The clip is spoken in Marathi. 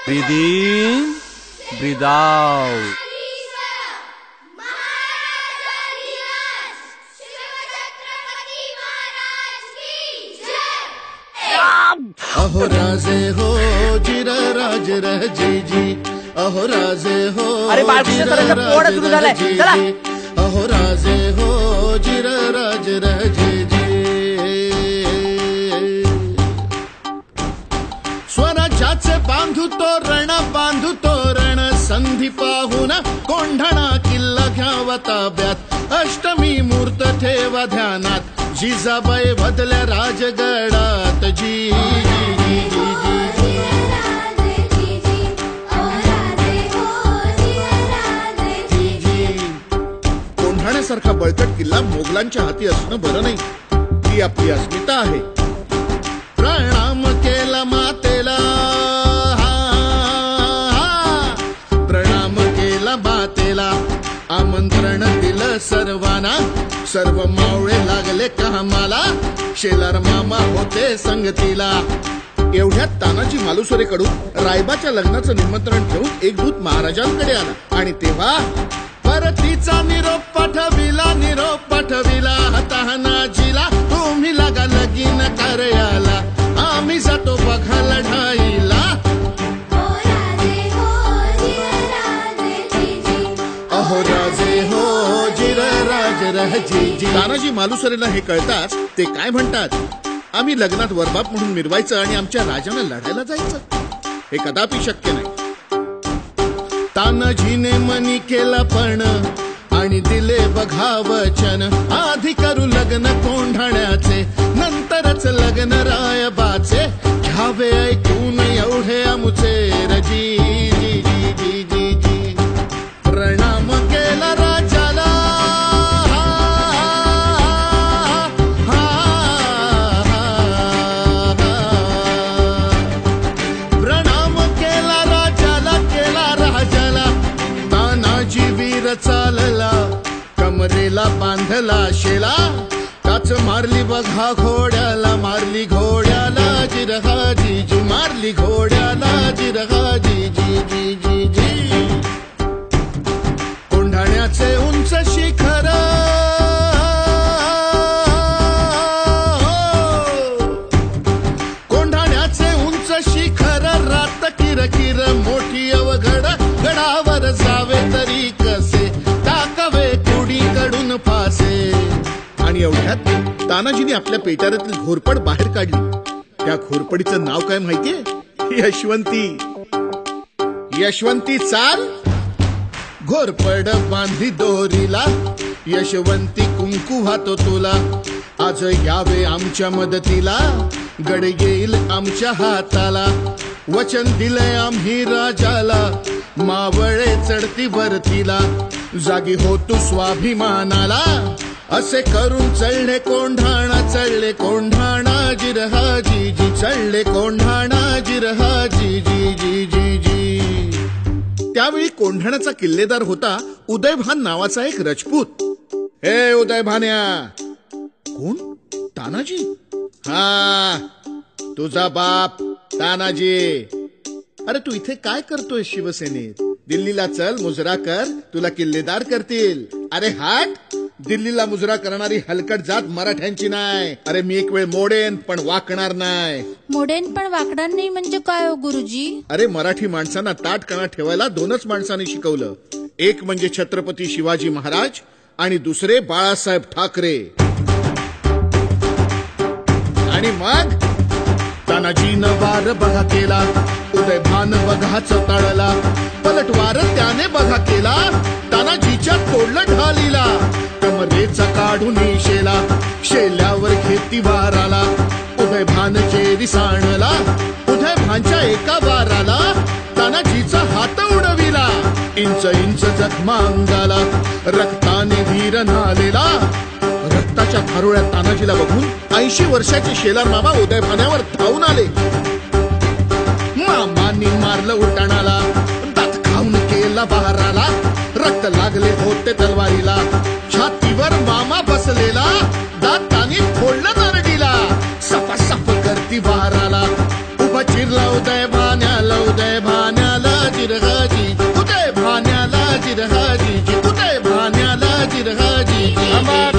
Breathe in, breathe out. अहो राजे हो जिर राज रजी जी, अहो राजे हो अरे पोळा सुरू झालाय, चला. अहो राजे हो जिर राज रजी जी. स्वराज्याचे बांधू तोरण संधी पाहून कोंढणा किल्ला घ्यावा ताब्यात. अष्टमी मूर्त ठेवा ध्यानात, जिजाबाई बदल्या राजगडात. जी कोंढाण्यासारखा बळकट किल्ला मोगलांच्या हाती असणं बरं नाही. ती आपली अस्मिता आहे. प्रणाम केला मातेला, प्रणाम केला मातेला. आमंत्रण दिलं सर्वांना, सर्व मावळे लागले कामाला. शेलार मामा होते संगतीला. एवढ्यात तानाजी मालुसरेकडून रायबाच्या लग्नाचं निमंत्रण घेऊन एक दूत महाराजांकडे आला. आणि तेव्हा परतीचा निरोप पाठविला तानाजीला. तुम्ही लागा लगीन कार्याला, आम्ही जातो बघा लढाईला. अहो राजे हो जिर राज रजी. तानाजी मालुसरेला हे कळताच ते काय म्हणतात, आम्ही लग्नात वरबाप म्हणून मिरवायचं आणि आमच्या राजाला लढायला जायचं. हे कदापि शक्य नाही. तानाजीने मनी केला पण आणि दिले बघा वचन. आधी करू लग्न कोंढाण्याचे, नंतरच लग्न रायबाचे. घ्यावे ऐकून एवढे आमुचे रजी. प्रणाम केला राजाला, प्रणाम केला राजाला. तानाजी वीर चालला, कमरेला बांधला शेला. काच मारली बघा घोड्याला, मारली घोड्याला जिरहा जी. मारली घोड्याला जिरहा जी. कोंढाण्याचे उंच शिखर, कोंढाण्याचे उंच शिखर. रात किरकिर मोठी अवघड, गडावर जावे तरी कसे. टाकावे कुडीकडून फासे. आणि एवढ्यात तानाजीने आपल्या पेटाऱ्यातील घोरपड बाहेर काढली. त्या घोरपडीचं नाव काय माहितीये? यशवंती चाल. घोरपड बांधी दोरीला, यशवंती कुंकू वाहतो तुला. आज यावे आमच्या मदतीला, गड येईल आमच्या हाताला. वचन दिलंय आम्ही राजाला, मावळे चढती वरतीला. जागी हो तू स्वाभिमानाला, असे करून चढले कोंढाणा जिरहा जी. चढले कोंढाणा जिरहा जी. त्यावेळी कोंढाण्याचा किल्लेदार होता उदयभान नावाचा एक राजपूत. हे उदयभान्या. कोण? तानाजी. हा, तुझा बाप तानाजी. अरे तू इथे काय करतोय शिवसेनेत? दिल्लीला चल, मुजरा कर, तुला किल्लेदार करतील. अरे हाट, दिल्लीला मुजरा करणारी हलकट जात मराठ्यांची नाही. अरे मी एक वेळ मोडेन पण वाकणार नाही. मोडेन पण वाकणार नाही म्हणजे काय हो गुरुजी? अरे मराठी माणसांना ताटकणा ठेवायला दोनच माणसांनी शिकवलं. एक म्हणजे छत्रपती शिवाजी महाराज आणि दुसरे बाळासाहेब ठाकरे. आणि मग तानाजीनं वार बघा केला, उदयभान बघाच तळला. पलटवार त्याने बघा केला, तानाजीच्या तोडलं ढालीला. कमरेचा काढून शेला, शेल्यावर घेती वाराला. उदयभान चेरी सांडला, उदयभानच्या एका वाराला तानाजीचा हात उडविला. इंच जखमा अंगाला, रक्ताने वीर नालेला. रक्ताच्या थारोळ्यात तानाजीला बघून 80 वर्षाचे शेलार मामा उदयभान्यावर धावून आले. मामांनी मारलं उठाणाला, दात खाऊन केला बहाराला. रक्त लागले होते तलवारीला, छातीवर मामा बसलेला. दाताने फोडलं नरडीला, सपासप करती बहाराला. उभा चिरला उदयभान्याला, उदयभान्या जिरहा जी जी उदय भान्याला जिरहा जी जी